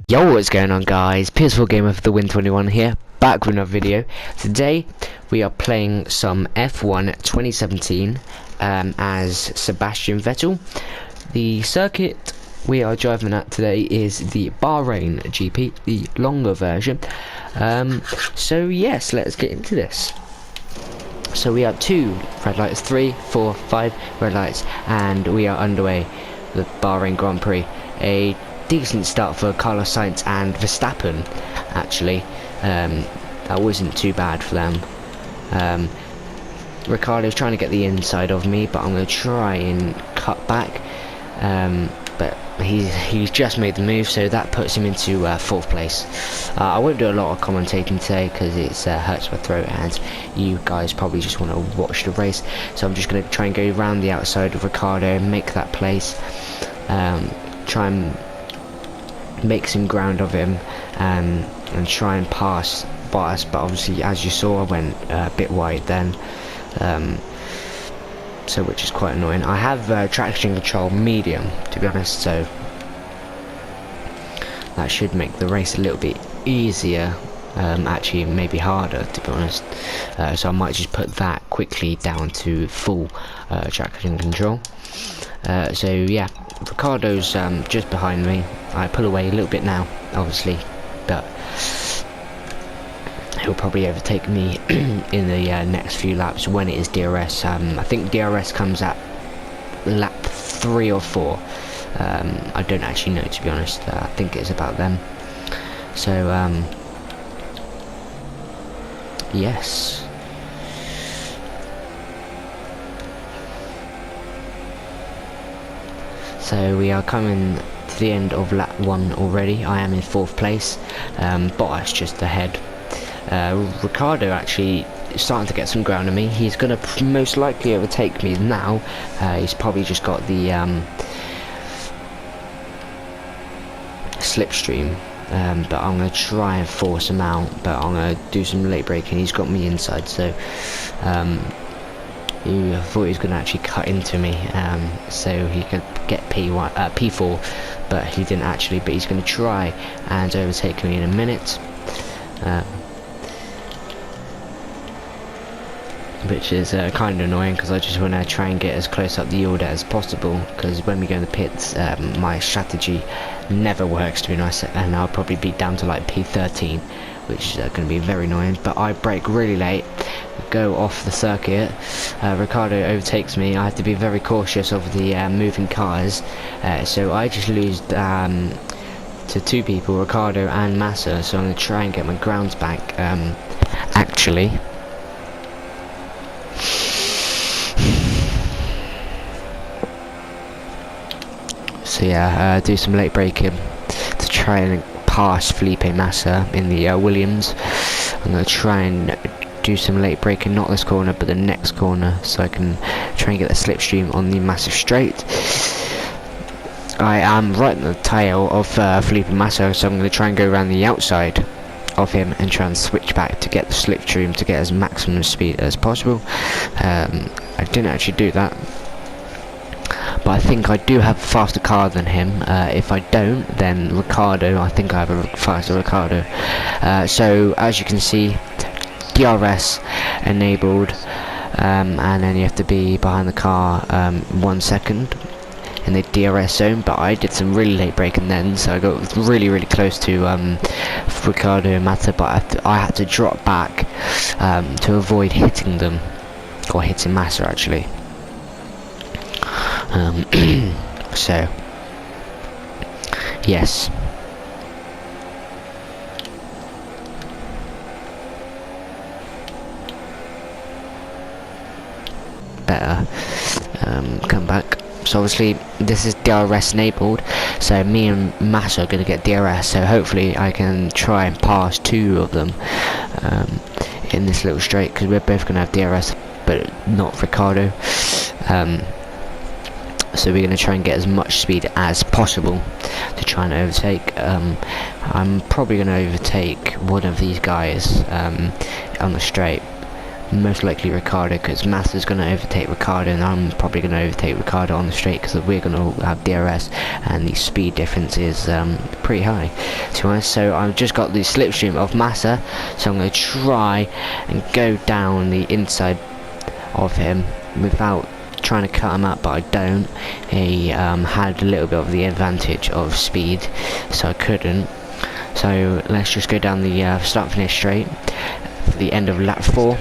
Yo, what's going on, guys? PS4 Gamer for the Win 21 here, back with another video. Today we are playing some F1 2017 as Sebastian Vettel. The circuit we are driving at today is the Bahrain GP, the longer version. So yes, let's get into this. So we have 2 red lights, 3, 4, 5 red lights, and we are underway. The Bahrain Grand Prix, a decent start for Carlos Sainz and Verstappen. Actually, that wasn't too bad for them. Ricardo's trying to get the inside of me, but I'm going to try and cut back. But he's just made the move, so that puts him into 4th place. I won't do a lot of commentating today because it hurts my throat, and you guys probably just want to watch the race. So I'm just going to try and go around the outside of Ricardo, make that place, try and make some ground of him, and try and pass Bottas. But obviously, as you saw, I went a bit wide then. So which is quite annoying. I have traction control medium, to be honest, so that should make the race a little bit easier, actually maybe harder, to be honest. So I might just put that quickly down to full traction control. So yeah, Ricardo's just behind me. I pull away a little bit now, obviously, but he'll probably overtake me in the next few laps when it is DRS. I think DRS comes at lap 3 or 4. I don't actually know, to be honest. I think it's about then. So yes. So we are coming to the end of lap 1 already. I am in 4th place. Bottas just ahead. Ricardo actually is starting to get some ground on me. He's going to most likely overtake me now. He's probably just got the slipstream, but I'm going to try and force him out, but I'm going to do some late braking. He's got me inside, so I thought he was going to actually cut into me, so he could get P4, but he didn't actually. But he's going to try and overtake me in a minute, which is kind of annoying because I just want to try and get as close up the order as possible, because when we go in the pits, my strategy never works, to be honest, and I'll probably be down to like P13, which is going to be very annoying. But I brake really late, go off the circuit. Ricardo overtakes me. I have to be very cautious of the moving cars, so I just lose to 2 people, Ricardo and Massa. So I'm going to try and get my grounds back, actually. So yeah, do some late braking to try and pass Felipe Massa in the Williams. I'm going to try and do some late braking, not this corner but the next corner, so I can try and get the slipstream on the massive straight. I am right in the tail of Felipe Massa, so I'm going to try and go around the outside of him and try and switch back to get the slipstream to get as maximum speed as possible. I didn't actually do that, but I think I do have a faster car than him. If I don't, then Ricardo, I think I have a faster Ricardo. So as you can see, DRS enabled, and then you have to be behind the car 1 second in the DRS zone. But I did some really late braking then, so I got really close to Ricardo and Mata, but I had to drop back to avoid hitting them, or hitting Massa actually. So yes, better come back. So obviously this is DRS enabled, so me and Massa are going to get DRS, so hopefully I can try and pass 2 of them in this little straight, because we're both going to have DRS but not Ricardo. So we're going to try and get as much speed as possible to try and overtake. I'm probably going to overtake one of these guys on the straight, most likely Ricciardo, because Massa's going to overtake Ricciardo, and I'm probably going to overtake Ricciardo on the straight, because we're going to have DRS, and the speed difference is pretty high, to be honest. So I've just got the slipstream of Massa, so I'm going to try and go down the inside of him without trying to cut him up, but I don't. He had a little bit of the advantage of speed, so I couldn't. So let's just go down the start finish straight for the end of lap 4.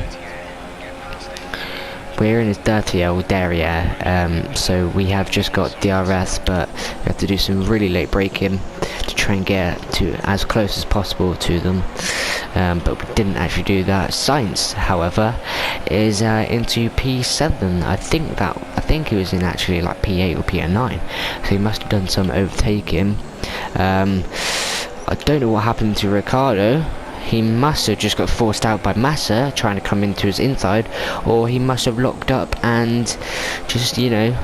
We're in his dirty old area, so we have just got DRS, but we have to do some really late braking to try and get to as close as possible to them, but we didn't actually do that. Sainz, however, is into P7. I think he was in actually like P8 or P9, so he must have done some overtaking. I don't know what happened to Ricciardo. He must have just got forced out by Massa trying to come into his inside, or he must have locked up and just, you know,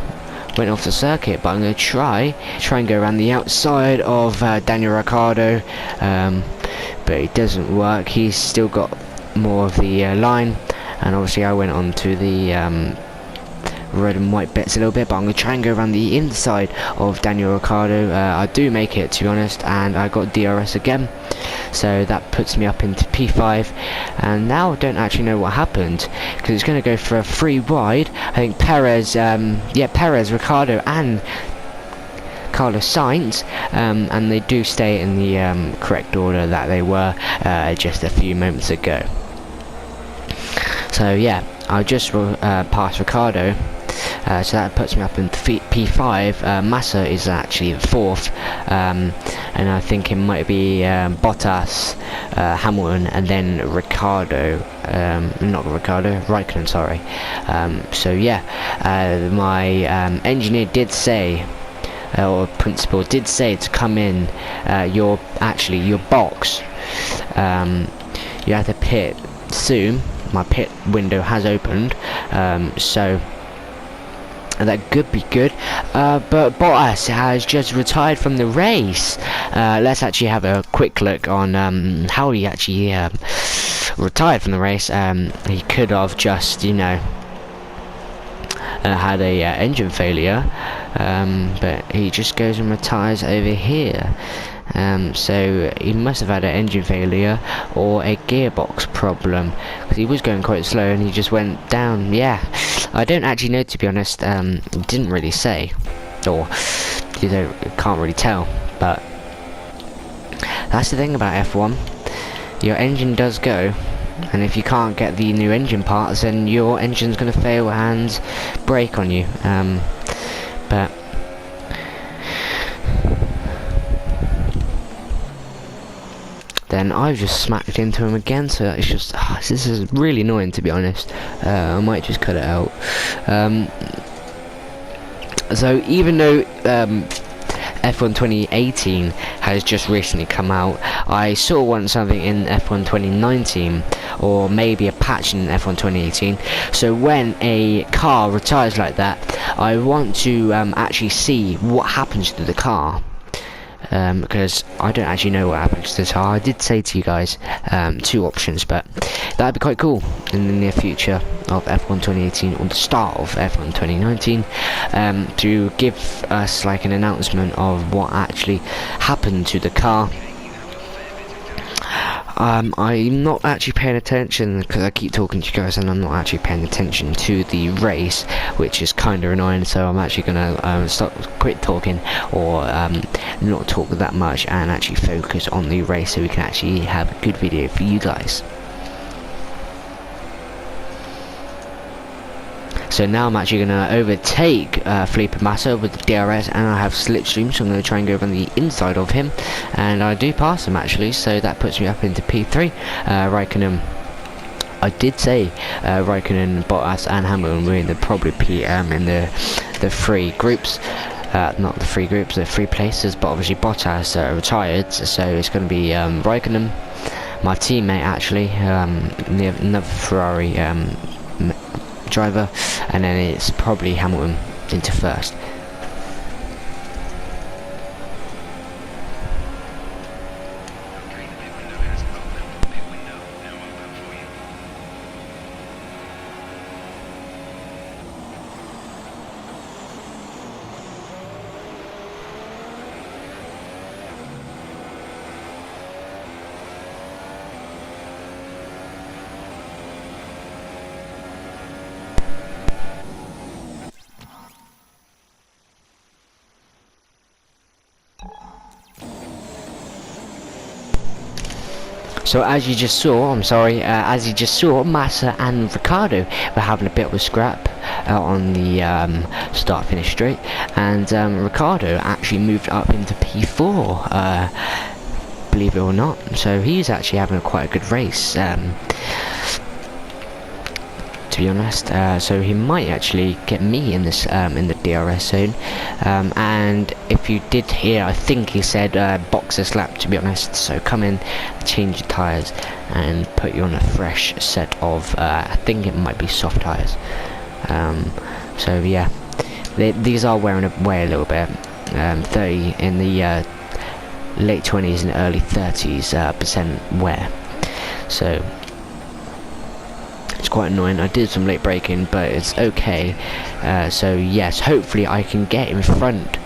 went off the circuit. But I'm going to try and go around the outside of Daniel Ricciardo, but it doesn't work. He's still got more of the line, and obviously I went on to the red and white bits a little bit, but I'm going to try and go around the inside of Daniel Ricciardo. I do make it, to be honest, and I got DRS again, so that puts me up into P5, and now I don't actually know what happened, because it's going to go for a free wide. I think Perez, Perez, Ricciardo and Carlos Sainz, and they do stay in the correct order that they were just a few moments ago. So yeah, I just passed Ricciardo, so that puts me up in P5. Massa is actually 4th, and I think it might be Bottas, Hamilton, and then Raikkonen, sorry. So yeah, my engineer did say, or principal did say, to come in your box. You have to pit soon. My pit window has opened, so that could be good, but Bottas has just retired from the race. Let's actually have a quick look on how he actually retired from the race. He could have just, you know, had a engine failure, but he just goes and retires over here. So he must have had an engine failure or a gearbox problem, because he was going quite slow and he just went down. Yeah, I don't actually know, to be honest. Didn't really say, or can't really tell. But that's the thing about F1. Your engine does go, and if you can't get the new engine parts, then your engine's going to fail and break on you. But then I've just smacked into him again, so it's just, this is really annoying, to be honest. I might just cut it out. So even though F1 2018 has just recently come out, I sort of want something in F1 2019, or maybe a patch in F1 2018. So when a car retires like that, I want to actually see what happens to the car. Because I don't actually know what happens to the car. I did say to you guys 2 options, but that'd be quite cool in the near future of F1 2018, or the start of F1 2019, to give us like an announcement of what actually happened to the car. I'm not actually paying attention, because I keep talking to you guys and I'm not actually paying attention to the race, which is kind of annoying. So I'm actually gonna quit talking, or not talk that much, and actually focus on the race, so we can actually have a good video for you guys. So now I'm actually going to overtake Felipe Massa with the DRS, and I have slipstream, so I'm going to try and go around the inside of him, and I do pass him actually, so that puts me up into P3. Raikkonen, I did say Raikkonen, Bottas and Hamilton were in the probably PM in the 3 groups. Not the 3 groups, the 3 places, but obviously Bottas retired, so it's going to be Raikkonen, my teammate actually, another Ferrari driver, and then it's probably Hamilton into first. So as you just saw, as you just saw, Massa and Ricardo were having a bit of a scrap on the start-finish straight, and Ricardo actually moved up into P4, believe it or not. So he's actually having quite a good race, to be honest. So he might actually get me in this in the DRS zone, and if you did hear, I think he said box this lap, to be honest. So come in, change your tyres and put you on a fresh set of I think it might be soft tyres. So yeah, these are wearing away a little bit. 30 in the late 20s and early 30s percent wear, so it's quite annoying. I did some late braking, but it's okay. So yes, hopefully I can get in front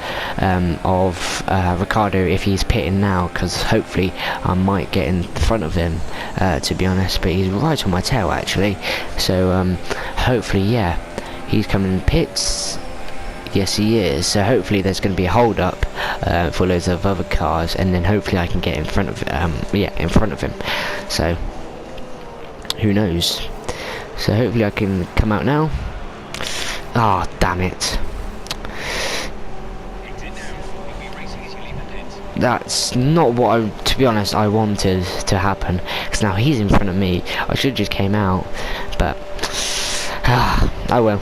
of Ricardo if he's pitting now, because hopefully I might get in front of him, to be honest. But he's right on my tail actually, so hopefully, yeah, he's coming in pits. Yes, he is. So hopefully there's going to be a hold up for loads of other cars, and then hopefully I can get in front of in front of him. So who knows? So hopefully I can come out now. Ah, oh, damn it. That's not what to be honest, I wanted to happen. Because now he's in front of me. I should have just came out. But, I will.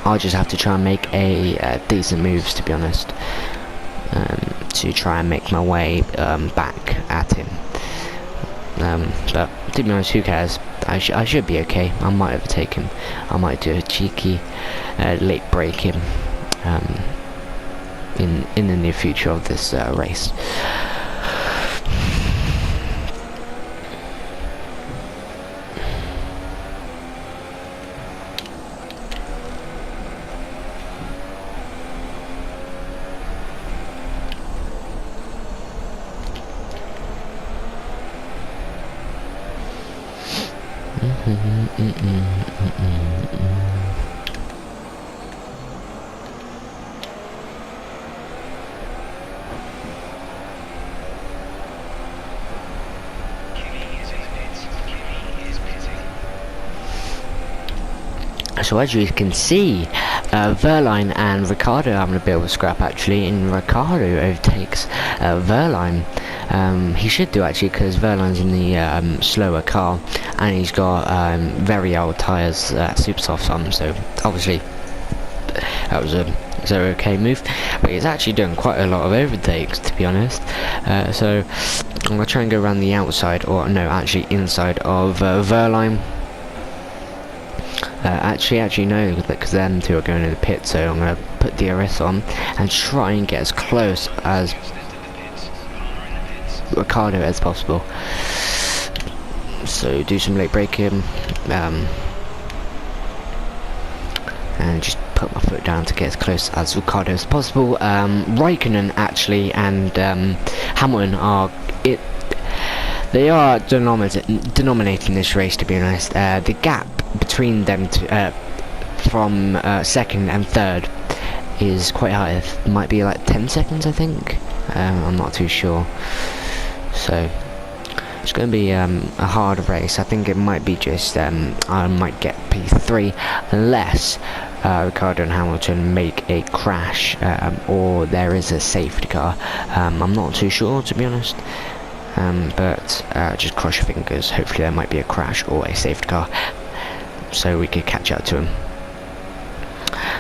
I'll just have to try and make a decent moves, to be honest. To try and make my way back at him. But to be honest, who cares? I should be okay. I might overtake him. I might do a cheeky late break him in the near future of this race. So as you can see, Verline and Ricardo having a bit of a scrap actually, and Ricardo overtakes Verline. He should do actually, because Verline's in the slower car, and he's got very old tyres, super softs on, so obviously that was a okay move. But he's actually doing quite a lot of overtakes, to be honest. So I'm going to try and go around the outside, or no, actually inside of Verline. Actually no, because them two are going to the pit, so I'm going to put DRS on and try and get as close as Ricardo as possible. So do some late braking, and just put my foot down to get as close as Ricardo as possible. Raikkonen actually and Hamilton are they are denominating this race, to be honest. The gap between them from second and third is quite high. It might be like 10 seconds, I think. I'm not too sure. So it's going to be a hard race. I think it might be just I might get P3 unless Ricardo and Hamilton make a crash, or there is a safety car. I'm not too sure, to be honest. But just cross your fingers. Hopefully there might be a crash or a safety car, so we could catch up to him.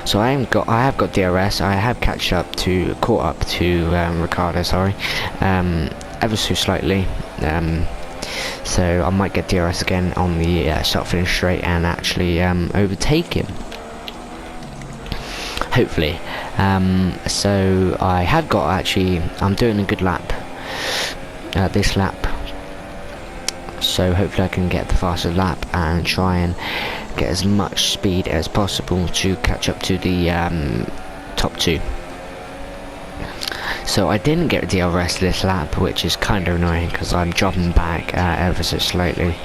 So I have got DRS. I have caught up to Ricardo. Sorry, ever so slightly. So I might get DRS again on the start finish straight and actually overtake him. Hopefully. So I have got I'm doing a good lap. This lap, so hopefully I can get the fastest lap and try and get as much speed as possible to catch up to the top two. So I didn't get DRS this lap, which is kind of annoying because I'm dropping back ever so slightly,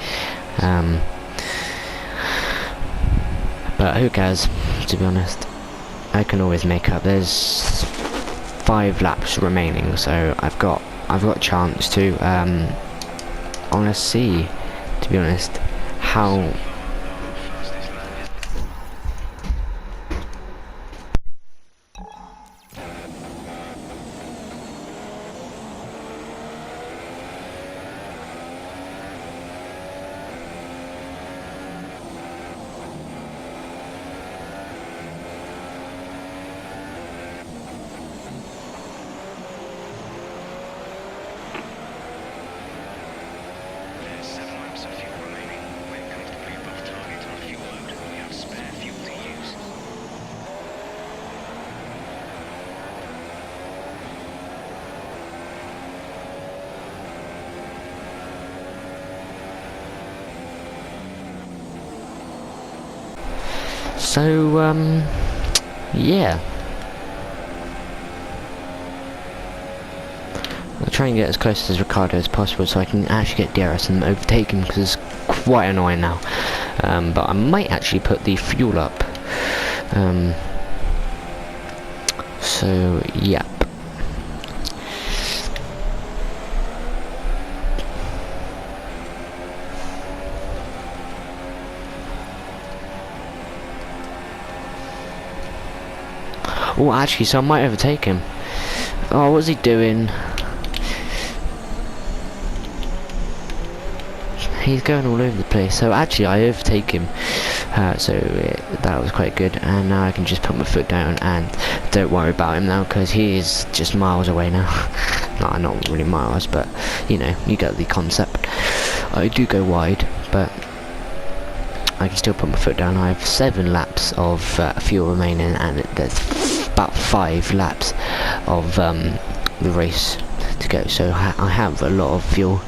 but who cares, to be honest. I can always make up. There's 5 laps remaining, so I've got a chance to. I want to see, to be honest, how. So, yeah. I'll try and get as close as Ricardo as possible so I can actually get DRS and overtake him, because it's quite annoying now. But I might actually put the fuel up. So, yep. Oh, actually, so I might overtake him. Oh, what's he doing? He's going all over the place. So actually, I overtake him. That was quite good. And now I can just put my foot down and don't worry about him now, because he is just miles away now. No, not really miles, but you know, you get the concept. I do go wide, but I can still put my foot down. I have 7 laps of fuel remaining, and there's about 5 laps of the race to go. So I have a lot of fuel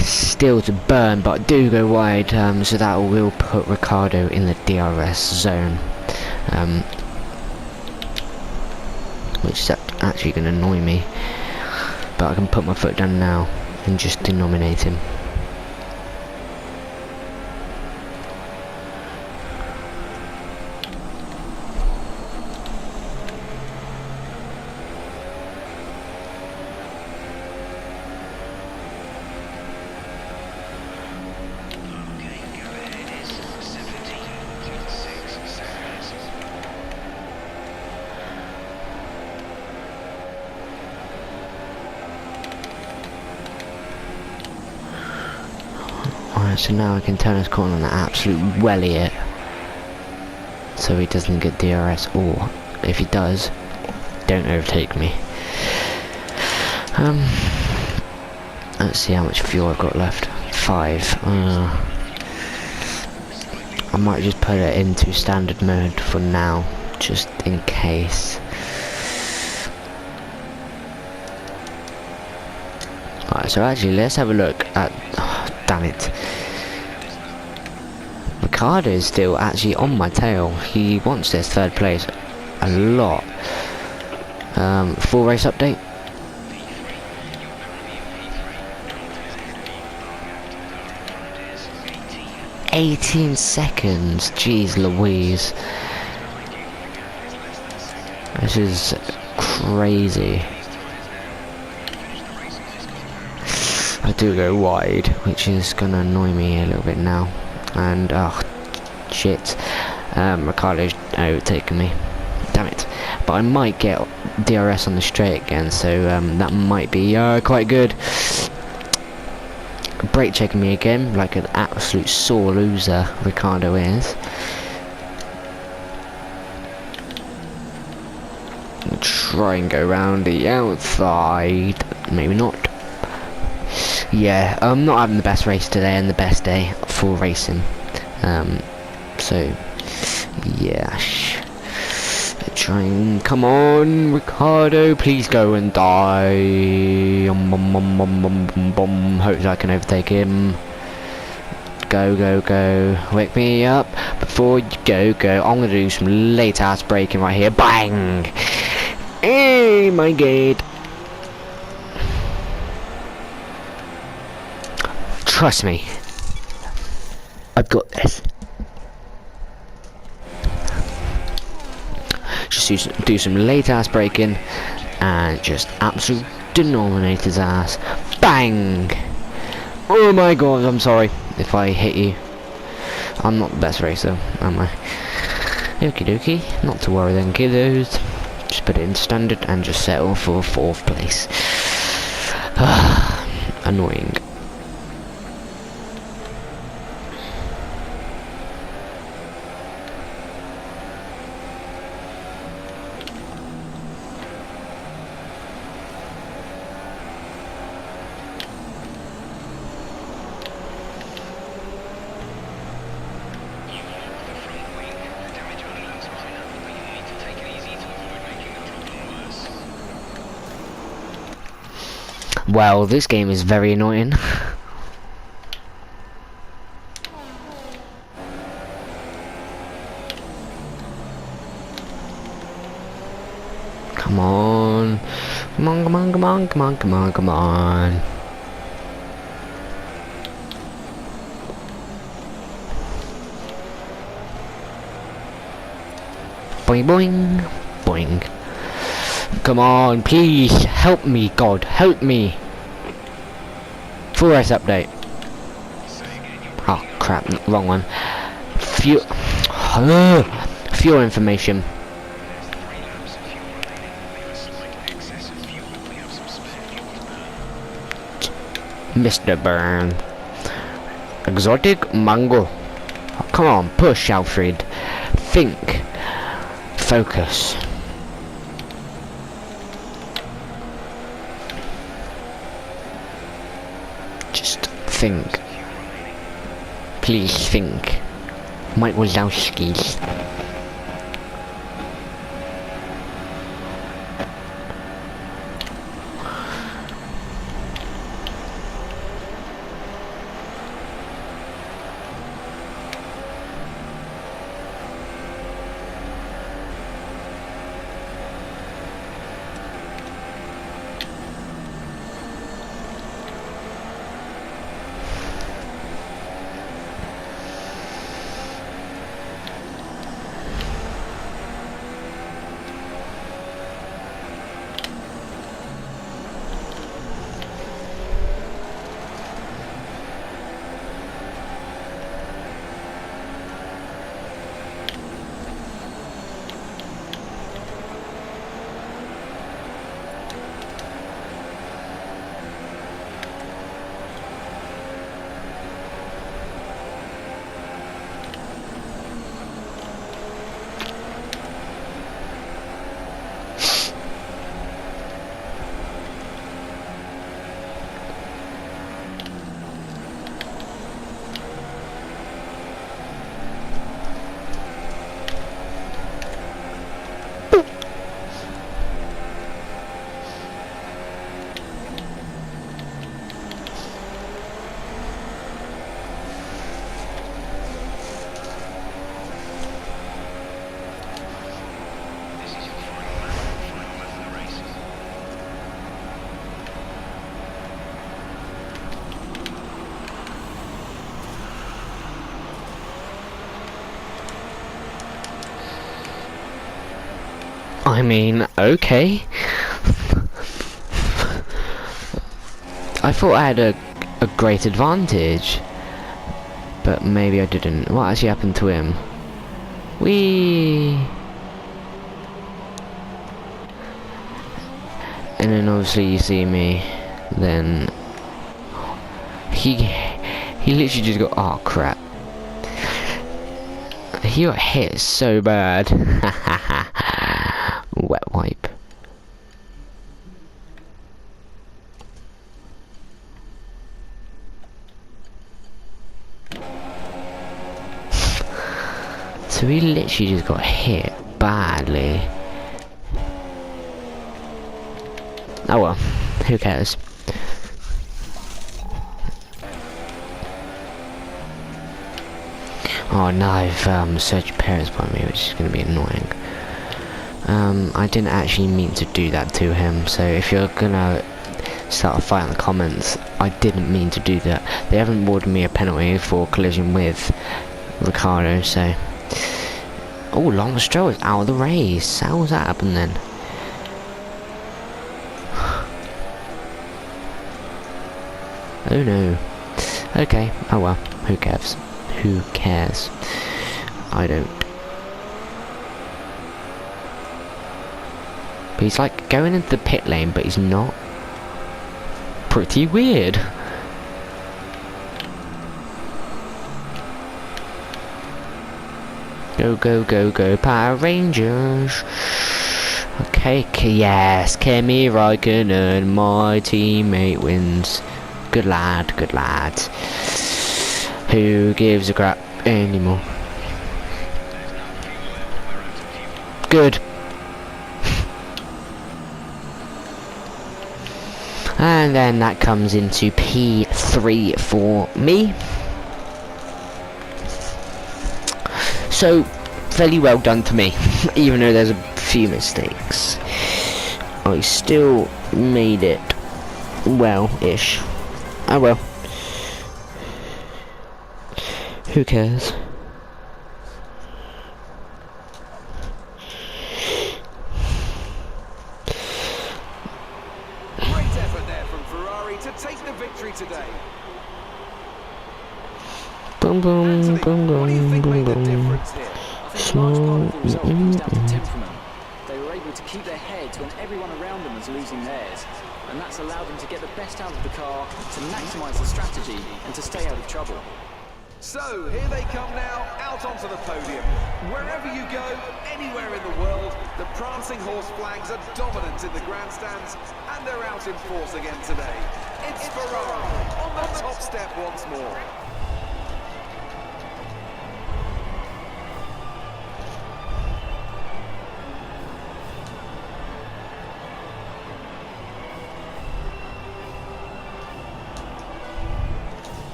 still to burn, but I do go wide, so that will put Ricardo in the DRS zone, which is actually going to annoy me, but I can put my foot down now and just denominate him. So now I can turn his corner on the absolute welly it, so he doesn't get DRS, or if he does, don't overtake me. Let's see how much fuel I've got left. 5. I might just put it into standard mode for now, just in case. Alright, so actually let's have a look at, damn it, Ricardo is still actually on my tail. He wants this 3rd place a lot. Full race update. "18 seconds, jeez Louise. This is crazy. I do go wide, which is gonna annoy me a little bit now. And oh shit, Ricardo's overtaken me, damn it. But I might get DRS on the straight again, so that might be quite good. Brake checking me again like an absolute sore loser, Ricardo is. I'll try and go round the outside, maybe not. Yeah, I'm not having the best race today and the best day for racing. So yeah, try and come on, Ricardo, please go and die. Hopefully I can overtake him. Go, go, go. Wake me up before you go, go. I'm gonna do some late ass braking right here. Bang! Hey, my god. Trust me, I've got this. Just do some late ass braking, and just absolute denominate his ass. Bang! Oh my god, I'm sorry if I hit you. I'm not the best racer, am I? Okie dokie, not to worry then, kiddos. Just put it in standard and just settle for 4th place. Annoying. Well, this game is very annoying. Come on. Come on, come on, come on, come on, come on, come on. Boing, boing, boing. Come on, please, help me, God, help me. Full race update. Oh, crap, wrong one. Fuel information. Mr. Burn. Exotic mango. Oh, come on, push, Alfred. Think. Focus. Just think. Please think. Mike Wazowski's. I mean, okay. I thought I had a great advantage, but maybe I didn't. What actually happened to him? Whee! And then obviously you see me, then he literally just got, oh crap. He got hit so bad. Wet wipe. So he literally just got hit badly. Oh well, who cares? Oh no, I've searched parents by me, which is going to be annoying. I didn't actually mean to do that to him, so if you're gonna start a fight in the comments, I didn't mean to do that. They haven't awarded me a penalty for collision with Ricardo, so... Oh, Lance Stroll is out of the race. How was that happen then? Oh no. Okay, oh well, who cares? Who cares? I don't. But he's like going into the pit lane, but he's not. Pretty weird. Go, go, go, go, Power Rangers. Okay, yes, Kimi Räikkönen, my teammate wins. Good lad, good lad. Who gives a crap anymore? Good. And then that comes into P3 for me. So, fairly well done to me, even though there's a few mistakes. I still made it well-ish. Oh well. Who cares? Great effort there from Ferrari to take the victory today. Boom, boom, Anthony, boom, what do you boom, think boom, made the boom. difference here? I think a large part of the result comes down to temperament. They were able to keep their heads when everyone around them was losing theirs, and that's allowed them to get the best out of the car, to maximise the strategy, and to stay out of trouble. So, here they come now, out onto the podium. Wherever you go, anywhere in the world, the prancing horse flags are dominant in the grandstands, and they're out in force again today. It's Ferrari on the top step once more.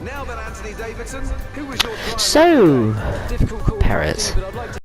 Now then, Anthony Davidson, who was your driver? So, Difficult call, Perez. but I'd like to